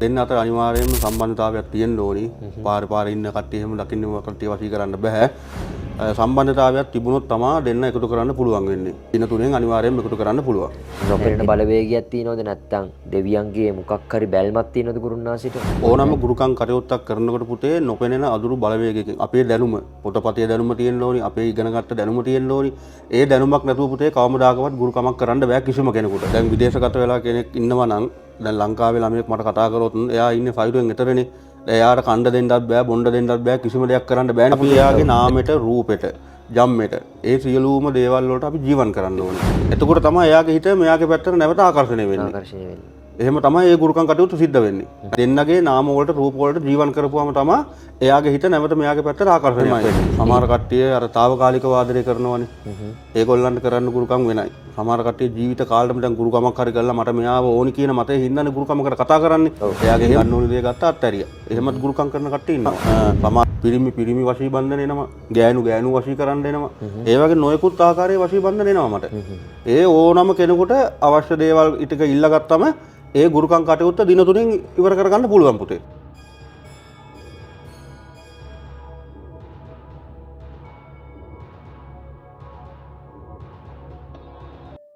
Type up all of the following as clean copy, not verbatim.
දෙන්න අතර අනිවාර්යයෙන්ම සම්බන්ධතාවයක් තියෙන්න ඕනි. පාරේ ඉන්න කට්ටිය එහෙම දකින්න කට්ටිය වශී කරන්න බෑ. සම්බන්ධතාවයක් තිබුණොත් තමයි දෙන්න එකතු කරන්න පුළුවන් වෙන්නේ. දින තුනෙන් අනිවාර්යයෙන්ම එකතු කරන්න පුළුවන්. නොපෙනෙන බලවේගයක් තියෙනවද නැත්නම් දෙවියන්ගේ මොකක් හරි බැල්මක් තියෙනවද ගුරුනාසිට? ඕනම ගුරුකම් කටයුත්තක් කරනකොට පුතේ නොපෙනෙන අදුරු බලවේගයකින් අපේ දැනුම පොතපතේ දැනුම තියෙන්න ඕනි, අපේ ඉගෙනගත්ත දැනුම තියෙන්න ඕනි. ඒ දැනුමක් නැතුව පුතේ කවමදාකවත් ගුරුකමක් කරන්න බෑ කිසිම කෙනෙකුට. දැන් විදේශගත වෙලා කෙනෙක් ඉන්නවා නම් දැන් ලංකාවේ ළමයෙක් මට කතා කරොත් එයා ඉන්නේ ෆයිරුවෙන් එතරනේ. එයාට කණ්ඩ දෙන්නත් බෑ, බොණ්ඩ දෙන්නත් බෑ, කිසිම දෙයක් කරන්න බෑනේ. අපි එයාගේ නාමෙට, රූපෙට, ජම්මෙට ඒ සියලුම දේවල් වලට අපි ජීවන් කරන්න ඕනේ. එතකොට තමයි එයාගේ හිත මෙයාගේ පැත්තට නැවත ආකර්ෂණය වෙන්නේ. එහෙම තමයි ඒ ගුරුකම් කටයුතු සිද්ධ වෙන්නේ. දෙන්නගේ නාම වලට, රූප වලට ජීවන් කරපුවම තමයි එයාගේ හිත නැවත මෙයාගේ පැත්තට ආකර්ෂණය වෙන්නේ. සමහර කට්ටිය අර తాවකාලික වාදනය කරනවනේ. ඒගොල්ලන්ට කරන්න ගුරුකම් වෙනයි. සමහර කට්ටිය ජීවිත කාලෙම දැන් ගුරුකමක් හරි කරලා මට මෙයාව ඕනි කියන මතේ හින්දානේ ගුරුකමකට කතා කරන්නේ. එයාගේ ගන්න ඕනි දේ ගත්තා අත්හැරියා. එහෙමත් ගුරුකම් කරන කට්ටිය ඉන්නවා. සමහර පිරිමි වශී බන්ධන එනවා. ගෑනු වශී කරන්න එනවා. ඒ වගේ නොයෙකුත් ආකාරයේ වශී බන්ධන එනවා මට. ඒ ඕනම කෙනෙකුට අවශ්‍ය දේවල් ටික ඉල්ලගත්තම ඒ ගුරුකම් කටයුත්ත දින තුනෙන් ඉවර කරගන්න පුළුවන් පුතේ.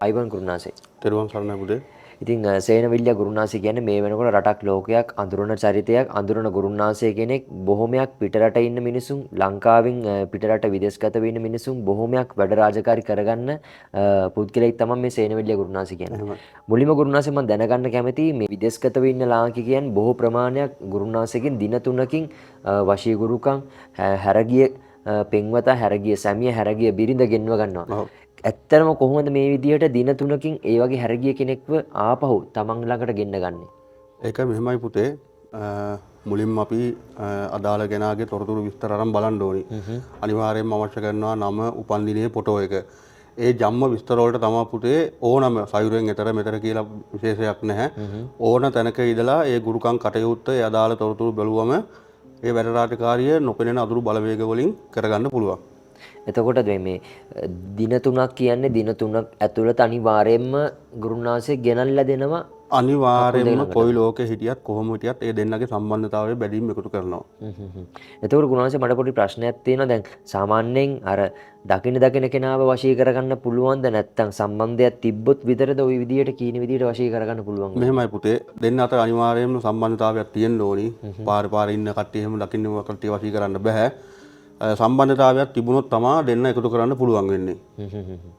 අයිවන් ගුරුනාසේ. තෙරුවන් සරණයි පුතේ. ඉතින් සේනවිල්ලිය ගුරුනාසේ කියන්නේ මේ වෙනකොට රටක් ලෝකයක් අඳුරන චරිතයක්, අඳුරන ගුරුනාසේ කෙනෙක්. බොහොමයක් පිටරට ඉන්න මිනිසුන්, ලංකාවෙන් පිටරට විදේශගත වෙන්න මිනිසුන් බොහොමයක් වැඩ රාජකාරී කරගන්න පුද්ගලයෙක් තමයි මේ සේනවිල්ලිය ගුරුනාසේ කියන්නේ. මුලින්ම ගුරුනාසේ මම දැනගන්න කැමතියි මේ විදේශගත වෙන්න ලාංකිකයන් බොහෝ ප්‍රමාණයක් ගුරුනාසේගෙන් දින 3කින් වශී ගුරුකම් හැරගිය පෙන්වතා, හැරගිය සැමිය, හැරගිය බිරිඳ ගෙන්ව ගන්නවා. ඇත්තටම කොහොමද මේ විදිහට දින 3කින් ඒ වගේ හැරගිය කෙනෙක්ව ආපහු තමන් ළඟට ගෙන්න ගන්නේ? ඒක මෙහෙමයි පුතේ. මුලින්ම අපි අදාළ කෙනාගේ තොරතුරු විස්තර අරන් බලන්න ඕනි. අනිවාර්යයෙන්ම අවශ්‍ය කරනවා නම, උපන්දිනයේ ෆොටෝ එක. ඒ ජම්ම විස්තර වලට තමයි පුතේ ඕනම සයුරෙන් එතර මෙතර කියලා විශේෂයක් නැහැ. ඕන තැනක ඉඳලා ඒ ගුරුකම් කටයුත්ත ඒ අදාළ තොරතුරු බැලුවම ඒ වැඩ රාජකාරිය නොපෙනෙන අදුරු බලවේග වලින් කරගන්න පුළුවන්. එතකොට මේ දින 3ක් කියන්නේ දින 3ක් ඇතුළත අනිවාර්යයෙන්ම ගුරුනාසේ ගෙනල්ලා දෙනවා. අනිවාර්යයෙන්ම කොයි ලෝකෙ හිටියත් කොහොම හිටියත් ඒ දෙන්නගේ සම්බන්ධතාවය බැදීම් එකතු කරනවා. එතකොට ගුරුනාසේ මට පොඩි ප්‍රශ්නයක් තියෙනවා. දැන් සාමාන්‍යයෙන් අර දකින කෙනාව වශී කරගන්න පුළුවන්ද නැත්නම් සම්බන්ධයක් තිබ්බොත් විතරද ওই විදියට කීන විදියට වශී කරගන්න පුළුවන්? මෙහෙමයි පුතේ. දෙන්න අතර අනිවාර්යයෙන්ම සම්බන්ධතාවයක් තියෙන්න ඕනි. පාරේ ඉන්න කට්ටිය එහෙම දකින්න කට්ටිය වශී කරන්න බෑ. සම්බන්ධතාවයක් තිබුණොත් තමයි දෙන්න එකතු කරන්න පුළුවන් වෙන්නේ.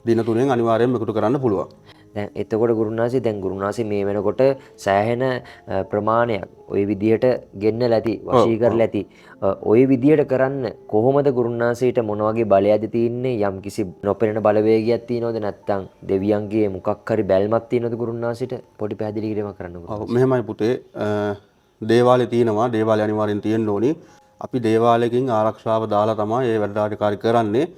දින තුනෙන් අනිවාර්යයෙන්ම එකතු කරන්න පුළුවන්. දැන් එතකොට ගුරුනාසේ මේ වෙනකොට සෑහෙන ප්‍රමාණයක් ওই විදිහට ගෙන්නලා ඇති, වශී කරලා ඇති. ওই විදිහට කරන්න කොහොමද ගුරුනාසේට මොන වගේ බලයක්ද තියෙන්නේ? යම් කිසි නොපෙනෙන බලවේගයක් තියෙනවද නැත්නම් දෙවියන්ගේ මොකක් හරි බැල්මක් තියෙනවද ගුරුනාසේට? පොඩි පැහැදිලි කිරීමක් කරන්නකෝ. මෙහෙමයි පුතේ. දේවාලේ තියෙනවා. දේවාලේ අනිවාර්යෙන් තියෙන්න ඕනි. අපි දේවාලයකින් ආරක්ෂාව දාලා තමයි මේ වැඩ රාජකාරී කරන්නේ.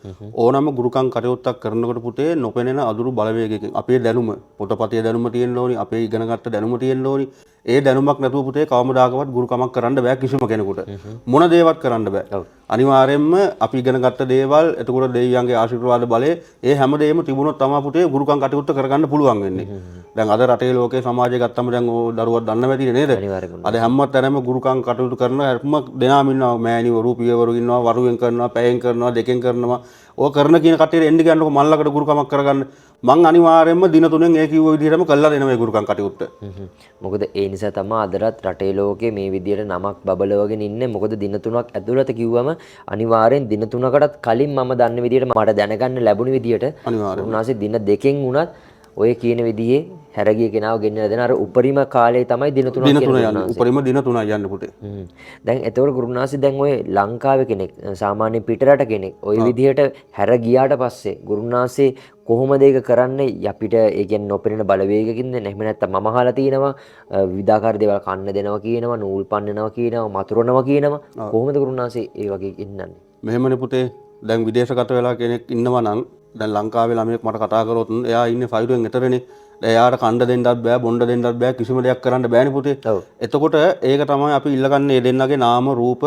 ඕනම ගුරුකම් කටයුත්තක් කරනකොට පුතේ නොපෙනෙන අදුරු බලවේගයකින් අපේ දැනුම, පොතපතේ දැනුම තියෙන්න ඕනි, අපේ ඉගෙනගත්ත දැනුම තියෙන්න ඕනි. ඒ දැනුමක් නැතුව පුතේ කවමදාකවත් ගුරුකමක් කරන්න බෑ කිසිම කෙනෙකුට. මොන දේවත් කරන්න බෑ. අනිවාර්යයෙන්ම අපි ඉගෙනගත්ත දේවල්, එතකොට දෙවියන්ගේ ආශිර්වාද බලය, ඒ හැමදේම තිබුණොත් තමයි පුතේ ගුරුකම් කටයුත්ත කරගන්න පුළුවන් වෙන්නේ. දැන් අද රටේ ලෝකේ සමාජය ගත්තම දැන් දරුවක් දන්න වැඩිනේ නේද? අද හැම තැනම ගුරුකම් කටයුතු කරන හැම දෙනාම ඉන්නවා. මෑණිවරු, පියවරු ඉන්නවා, වරුවෙන් කරනවා, පැයෙන් කරනවා, දෙකෙන් කරනවා. ඕක කරන කියන කට්ටියට එන්න කියන්නකො මල්ලකට ගුරුකමක් කරගන්න. මං අනිවාර්යයෙන්ම දින 3න් ඒ කිව්ව විදිහටම කළා දෙනවා මේ ගුරුකම් කටයුත්ත. මොකද ඒ නිසා තමයි අදටත් රටේ ලෝකේ මේ විදිහට නමක් බබලවගෙන ඉන්නේ. මොකද දින 3ක් ඇතුළත කිව්වම අනිවාර්යෙන් දින 3කටත් කලින් මම දන්න විදිහට මට දැනගන්න ලැබුණ විදිහට උන්වහන්සේ දින 2කින් වුණත් ඔය කියන විදිහේ හැරගිය කෙනාව ගෙන්නලා දෙන අර උපරිම කාලය තමයි දින 3 යන්නේ. උපරිම දින 3යි යන්නේ පුතේ. දැන් එතකොට ගුරුනාසේ දැන් ඔය ලංකාවේ කෙනෙක්, සාමාන්‍ය පිටරට කෙනෙක් ඔය විදිහට හැර ගියාට පස්සේ ගුරුනාසේ කොහොමද ඒක කරන්නේ? අපිට ඒ කියන්නේ නොපෙනෙන බලවේගකින්ද? එහෙම නැත්නම් මම අහලා තියෙනවා විවිධාකාර දේවල් කන්න දෙනවා කියනවා, නූල් පන්නනවා කියනවා, මතුරනවා කියනවා. කොහොමද ගුරුනාසේ ඒ වගේ ඉන්නන්නේ? මෙහෙමනේ පුතේ. දැන් විදේශගත වෙලා කෙනෙක් ඉන්නවා නම් දැන් ලංකාවේ ළමයෙක් මට කතා කරොත් එයා ඉන්නේ ෆයිරුවෙන් එතරනේ. එයාට කණ්ඩ දෙන්නත් බෑ, බොණ්ඩ දෙන්නත් බෑ, කිසිම දෙයක් කරන්න බෑනේ පුතේ. එතකොට ඒක තමයි අපි ඉල්ලගන්නේ දෙන්නගේ නාම, රූප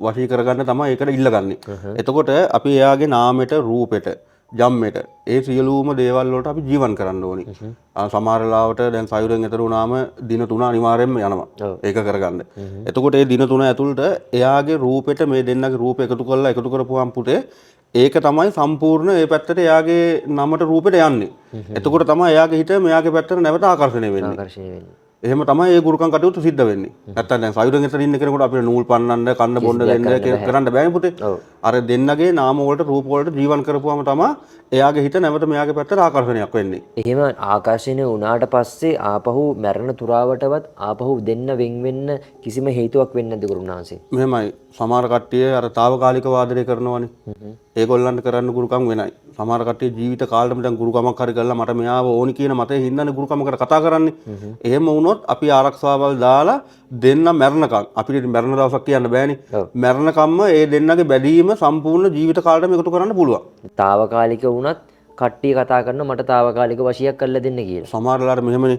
වශී කරගන්න තමයි ඒකට ඉල්ලගන්නේ. එතකොට අපි එයාගේ නාමෙට, රූපෙට, ජම්මෙට ඒ සියලුම දේවල් වලට අපි ජීවන් කරන්න ඕනි. සමහර වෙලාවට දැන් සයුරෙන් එතර වුණාම දින 3 අනිවාර්යෙන්ම යනවා. ඒක කරගන්න. එතකොට ඒ දින 3 ඇතුළත එයාගේ රූපෙට මේ දෙන්නගේ රූප එකතු කරලා එකතු කරපුවාම පුතේ ඒක තමයි සම්පූර්ණ ඒ පැත්තට එයාගේ නමට රූපෙට යන්නේ. එතකොට තමයි එයාගේ හිත මෙයාගේ පැත්තට නැවත ආකර්ෂණය වෙන්නේ. එහෙම තමයි ඒ ගුරුකම් කටයුතු සිද්ධ වෙන්නේ. නැත්තම් දැන් සයුරෙන් එතන ඉන්න කෙනෙකුට අපිට නූල් පන්නන්න, කන්න බොන්න දෙන්න කරන්න බෑනේ පුතේ. අර දෙන්නගේ නාම වලට රූප වලට ජීවන් කරපුවාම තමයි එයාගේ හිත නැවත මෙයාගේ පැත්තට ආකර්ෂණයක් වෙන්නේ. එහෙම ආකර්ෂණය වුණාට පස්සේ ආපහු මරණ තුරාවටවත් ආපහු දෙන්න වෙන් වෙන්න කිසිම හේතුවක් වෙන්නේ නැද්ද ගුරුනාන්සේ? මෙහෙමයි. සමහර කට්ටිය අර తాවකාලික වාදනය කරනවනේ. ඒගොල්ලන්ට කරන්න ගුරුකම් වෙනයි. සමහර කට්ටිය ජීවිත කාලෙම දැන් ගුරුකමක් හරි කරලා මට මෙයාව ඕනි කියන මතේ හින්දානේ ගුරුකමකට කතා කරන්නේ. එහෙම වුණොත් අපි ආරක්ෂාවල් දාලා දෙන්න මැරණකම් අපිට මැරණ දවසක් කියන්න බෑනේ. මැරණකම්ම ඒ දෙන්නගේ බැදීම සම්පූර්ණ ජීවිත කාලෙම එකතු කරන්න පුළුවන්. తాවකාලික වුණත් කට්ටිය කතා කරනවා මට తాවකාලික වශයක් කරලා දෙන්න කියලා. සමහර වෙලාවට මෙහෙමනේ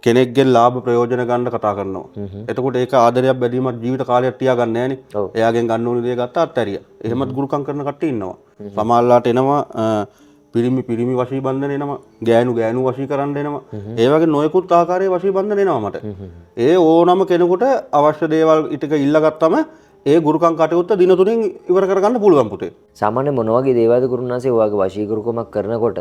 කෙනෙක්ගෙන් ලාභ ප්‍රයෝජන ගන්න කතා කරනවා. එතකොට ඒක ආදරයක් බැඳීමක් ජීවිත කාලයක් තියාගන්නේ නැහනේ. එයාගෙන් ගන්න ඕන දේ ගත්තා අත්හැරියා. එහෙමත් ගුරුකම් කරන කට්ටිය ඉන්නවා. සමහරලාට එනවා පිරිමි වශී බන්ධන එනවා. ගෑනු වශී කරන්න එනවා. ඒ වගේ නොයෙකුත් ආකාරයේ වශී බන්ධන එනවා මට. ඒ ඕනම කෙනෙකුට අවශ්‍ය දේවල් ටික ඉල්ලගත්තම ඒ ගුරුකම් කටයුත්ත දින 3න් ඉවර කරගන්න පුළුවන් පුතේ. සාමාන්‍ය මොන වගේ දේවල්ද ගුරුනාන්සේ ඔයගේ වශීකරුකමක් කරනකොට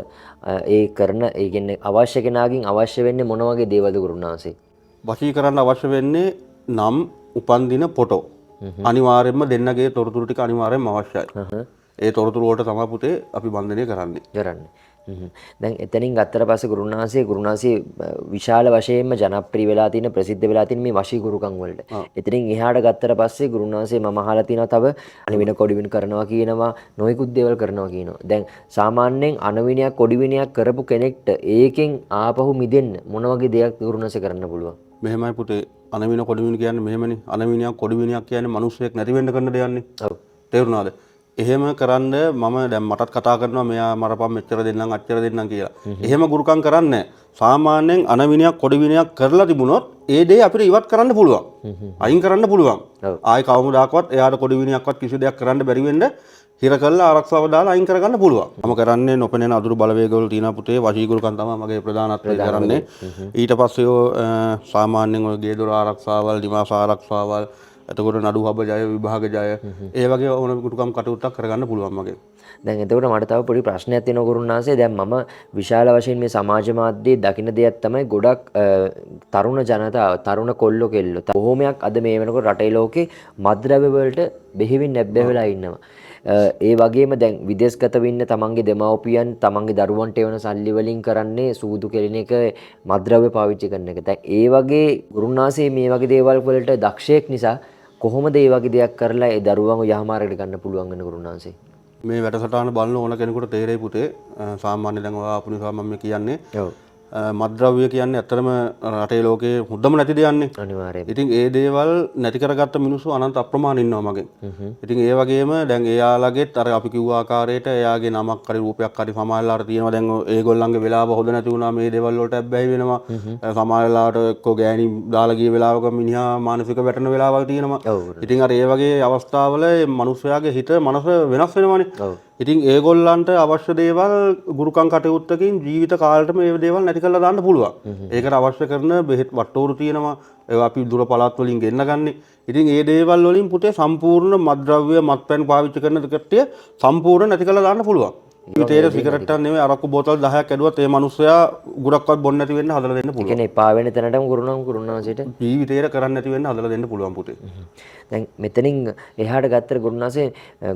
ඒ කියන්නේ අවශ්‍ය කෙනාගෙන් අවශ්‍ය වෙන්නේ මොන වගේ දේවල්ද ගුරුනාන්සේ? වශී කරන්න අවශ්‍ය වෙන්නේ නම් උපන්දින ෆොටෝ. අනිවාර්යයෙන්ම දෙන්නගේ තොරතුරු ටික අනිවාර්යයෙන්ම අවශ්‍යයි. ඒ තොරතුරු වලට තමයි පුතේ අපි බන්ධනය කරන්නේ. දැන් එතනින් ගත්තට පස්සේ ගුරුනාන්සේ විශාල වශයෙන්ම ජනප්‍රිය වෙලා තියෙන ප්‍රසිද්ධ වෙලා තියෙන මේ වශී ගුරුකම් වලට. එතනින් එහාට ගත්තට පස්සේ ගුරුනාන්සේ මම අහලා තියෙනවා තව අනවින කොඩිවින කරනවා කියනවා නොයෙකුත් දේවල් කරනවා කියනවා. දැන් සාමාන්‍යයෙන් අනවිනයක් කොඩිවිනයක් කරපු කෙනෙක්ට ඒකෙන් ආපහු මිදෙන්න මොන වගේ දෙයක් ගුරුනාන්සේ කරන්න පුළුවන්? මෙහෙමයි පුතේ අනවින කොඩිවින කියන්නේ මෙහෙමනේ. අනවිනයක් කොඩිවිනයක් කියන්නේ මිනිස්සෙක් නැති වෙන්න කරන දෙයක්නේ. ඔව්. තේරුණාද? එහෙම කරන්න මම දැන් මටත් කතා කරනවා මෙයා මරපම් මෙච්චර දෙන්නම් අච්චර දෙන්නම් කියලා. එහෙම ගුරුකම් කරන්නේ සාමාන්‍යයෙන් අනවිනයක් කොඩිවිනයක් කරලා තිබුණොත් ඒ දේ අපිට ඉවත් කරන්න පුළුවන්. අයින් කරන්න පුළුවන්. ආයි කවමදාකවත් එයාට කොඩිවිනයක්වත් කිසි දෙයක් කරන්න බැරි වෙන්න හිර කරලා ආරක්ෂාව දාලා අයින් කරගන්න පුළුවන්. මම කරන්නේ නොපෙනෙන අදුරු බලවේගවල තියෙන පුතේ වශී ගුරුකම් තමයි මගේ ප්‍රධානත්වය කරන්නේ. ඊට පස්සේ සාමාන්‍යයෙන් ඔය ගේ දොර ආරක්ෂාවල්, නිවාස ආරක්ෂාවල් එතකොට නඩු හබ ජය විභාග ජය ඒ වගේ ඕන ගුරුකම් කටයුත්තක් කරගන්න පුළුවන් මගේ. දැන් එතකොට මට තව පොඩි ප්‍රශ්නයක් තියෙනවා ගුරුනාන්සේ. දැන් මම විශාල වශයෙන් මේ සමාජ මාධ්‍යයේ දකින දෙයක් තමයි ගොඩක් තරුණ ජනතාව, තරුණ කොල්ලෝ කෙල්ලෝ බොහෝමයක් අද මේ වෙනකොට රටේ ලෝකේ මත්ද්‍රව්‍ය වලට බෙහෙවින් නැබ්බැ වෙලා ඉන්නවා. ඒ වගේම දැන් විදේශගත වෙන්න තමන්ගේ දෙමව්පියන් තමන්ගේ දරුවන්ට එවන සල්ලි වලින් කරන්නේ සූදු කෙලින එක, මත්ද්‍රව්‍ය පාවිච්චි කරන එක. දැන් ඒ වගේ ගුරුනාන්සේ මේ වගේ දේවල් වලට දක්ෂයෙක් නිසා කොහොමද මේ වගේ දෙයක් කරලා ඒ දරුවන්ව යහමාර්ගයට ගන්න පුළුවන් වෙන ගුරුනාන්සේ? මේ වැඩසටහන බලන ඕන කෙනෙකුට තේරෙයි පුතේ. සාමාන්‍ය දැන් ඔයා ආපු නිසා මම කියන්නේ. ඔව්. මත්ද්‍රව්‍ය කියන්නේ ඇත්තටම රටේ ලෝකේ හොඳම නැති දෙයක්නේ. අනිවාර්යයෙන්. ඉතින් ඒ දේවල් නැති කරගත්ත මිනිස්සු අනන්ත අප්‍රමාණ ඉන්නවා මගෙන්. ඉතින් ඒ වගේම දැන් එයාලගෙත් අර අපි කිව්ව ආකාරයට එයාගේ නමක් හරි රූපයක් හරි සමාජලාට තියෙනවා. දැන් ඒගොල්ලන්ගේ වෙලාව හොඳ නැති වුණා මේ දේවල් වලට ඇබ්බැහි වෙනවා. සමාජලාට එක්ක ගෑණි දාලා ගිය වෙලාවක මිනිහා මානසික වැටෙන වෙලාවල් තියෙනවා. ඉතින් අර ඒ වගේ අවස්ථාවල මනුස්සයාගේ හිත මනස වෙනස් වෙනවානේ. ඉතින් ඒගොල්ලන්ට අවශ්‍ය දේවල් ගුරුකම් කටයුත්තකින් ජීවිත කාලෙටම ඒ දේවල් නැති කරලා දාන්න පුළුවන්. ඒකට අවශ්‍ය කරන බෙහෙත් වට්ටෝරු තියෙනවා. ඒවා අපි දුර පළාත් වලින් ගෙන්න ගන්නේ. ඉතින් ඒ දේවල් වලින් පුතේ සම්පූර්ණ මත්ද්‍රව්‍ය මත්පැන් පාවිච්චි කරන කට්ටිය සම්පූර්ණ නැති කරලා දාන්න පුළුවන්. ජීවිතේට සිගරට් එකක් නෙමෙයි අරක්කු බෝතල් 10ක් ඇදුවත් ඒ මිනිස්සයා ගුරක්වත් බොන්න නැති වෙන්න හදලා දෙන්න පුළුවන්. ඒ කියන්නේ එපා වෙන තැනටම ගුරුනාන්සේට ජීවිතේට කරන්න නැති වෙන්න හදලා දෙන්න පුළුවන් පුතේ. දැන් මෙතනින් එහාට ගත්තට ගුරුනාන්සේ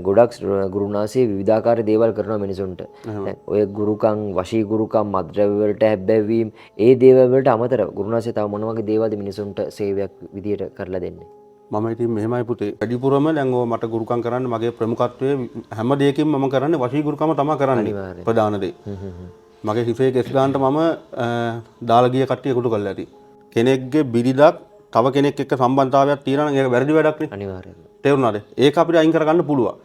ගොඩක් ගුරුනාන්සේ විවිධාකාර දේවල් කරනවා මිනිසුන්ට. දැන් ඔය ගුරුකම්, වශී ගුරුකම්, මත්ද්‍රව්‍ය වලට හැබ්බැවීම්, ඒ දේවල් වලට අමතරව ගුරුනාන්සේ තව මොන වගේ දේවල්ද මිනිසුන්ට සේවයක් විදියට කරලා දෙන්නේ? මම ඉතින් මෙහෙමයි පුතේ. වැඩිපුරම දැන් ඔය මට ගුරුකම් කරන්න මගේ ප්‍රමුඛත්වයේ හැම දෙයකින්ම මම කරන්නේ වශී ගුරුකම තමයි කරන්නේ. ප්‍රධාන දේ. මගේ හිතේ කෙස් ගන්නට මම දාලා ගිය කට්ටිය එකතු කරලා ඇති. කෙනෙක්ගේ බිරිඳක් තව කෙනෙක් එක්ක සම්බන්ධතාවයක් තියෙනවා නම් ඒක වැරදි වැඩක් නේ. අනිවාර්යයෙන්. තේරුණාද? ඒක අපිට අයින් කරගන්න පුළුවන්.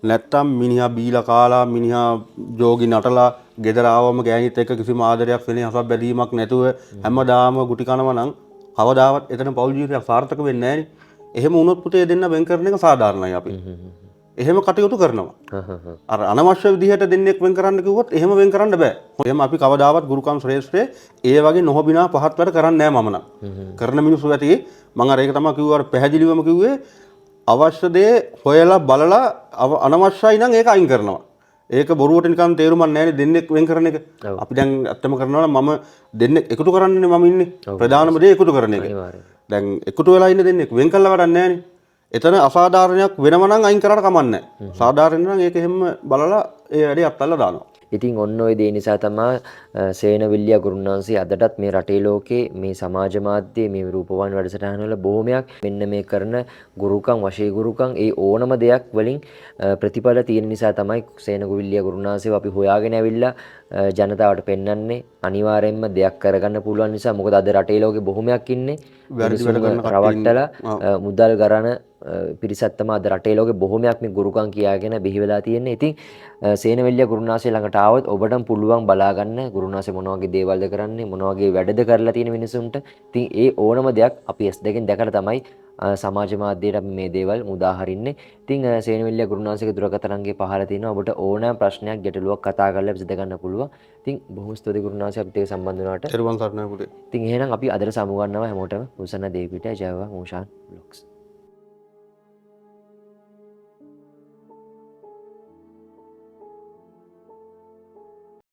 නැත්තම් මිනිහා බීලා කාලා මිනිහා ජෝගි නටලා ගෙදර ආවම ගෑණිත් එක්ක කිසිම ආදරයක් වෙන්නේ හසක් බැඳීමක් නැතුව හැමදාම ගුටි කනවා නම් කවදාවත් එතන පෞල් ජීවිතයක් සාර්ථක වෙන්නේ නැහැ නේ. එහෙම වුණොත් පුතේ දෙන්න වෙන් කරන එක සාධාරණයි අපි. එහෙම කටයුතු කරනවා. අර අනවශ්‍ය විදිහට දෙන්නෙක් වෙන් කරන්න කිව්වොත් එහෙම වෙන් කරන්න බෑ. එහෙම අපි කවදාවත් ගුරුකම් ශ්‍රේෂ්ඨයේ ඒ වගේ නොහොබිනා පහත් වැඩ කරන්නේ නැහැ මම නම්. කරන මිනිස්සු ඇති මම අර ඒක තමයි කිව්වා අර පැහැදිලිවම කිව්වේ අවශ්‍ය දේ හොයලා බලලා අනවශ්‍යයි නම් ඒක අයින් කරනවා. ඒක බොරුවට නිකන් තේරුමක් නැහැ නේ දෙන්නෙක් වෙන් කරන එක. අපි දැන් ඇත්තම කරනවා නම් මම දෙන්නෙක් එකතු කරන්නනේ මම ඉන්නේ. ප්‍රධානම දේ එකතු කරන එක. දැන් එකතු වෙලා ඉන්න දෙන්නෙක් වෙන් කළා වැඩක් නැහැ නේ. එතන අසාධාරණයක් වෙනව නම් අයින් කරාට කමක් නැහැ. සාධාරණ නම් ඒක හැම බලලා ඒ වැඩේ අත්හැරලා දානවා. ඉතින් ඔන්න ඔය දේ නිසා තමයි සේනවිල්ලියා ගුරුනාන්සේ අදටත් මේ රටේ ලෝකේ මේ සමාජ මාධ්‍යයේ මේ රූපවාහිනී වැඩසටහන වල බොහොමයක් මෙන්න මේ කරන ගුරුකම් වශී ගුරුකම් ඒ ඕනම දෙයක් වලින් ප්‍රතිඵල තියෙන නිසා තමයි සේනවිල්ලියා ගුරුනාන්සේව අපි හොයාගෙන ඇවිල්ලා ජනතාවට පෙන්වන්නේ අනිවාර්යයෙන්ම දෙයක් කරගන්න පුළුවන් නිසා. මොකද අද රටේ ලෝකේ බොහොමයක් ඉන්නේ රවට්ටලා මුදල් ගරන පිරිසක් තමයි අද රටේ ලෝකේ බොහොමයක් මේ ගුරුකම් කියාගෙන බිහි වෙලා තියෙන්නේ. ඉතින් සේනවිල්ලියා ගුරුනාන්සේ ළඟට ආවොත් ඔබටම පුළුවන් බලා ගන්න ගුරුනාන්සේ මොන වගේ දේවල්ද කරන්නේ මොන වගේ වැඩද කරලා තියෙන මිනිසුන්ට. ඉතින් ඒ ඕනම දෙයක් අපි S2කින් දැකලා තමයි සමාජ මාධ්‍යයට අපි මේ දේවල් මුදා හරින්නේ. ඉතින් සේනවිල්ලියා ගුරුනාන්සේගේ දුරකථන අංකය පහළ තියෙනවා. ඔබට ඕනෑම ප්‍රශ්නයක් ගැටලුවක් කතා කරලා විසඳ ගන්න පුළුවන්. ඉතින් බොහොම ස්තුතියි ගුරුනාන්සේ අපිට ඒක සම්බන්ධ වුණාට. ඊර්වන් සර්ණයි පුතේ. ඉතින් එහෙනම් අපි අදට සමු ගන්නවා හැමෝටම උසන්න දේවිපිට ජයවා මෝෂාන් බ්ලොග්ස්.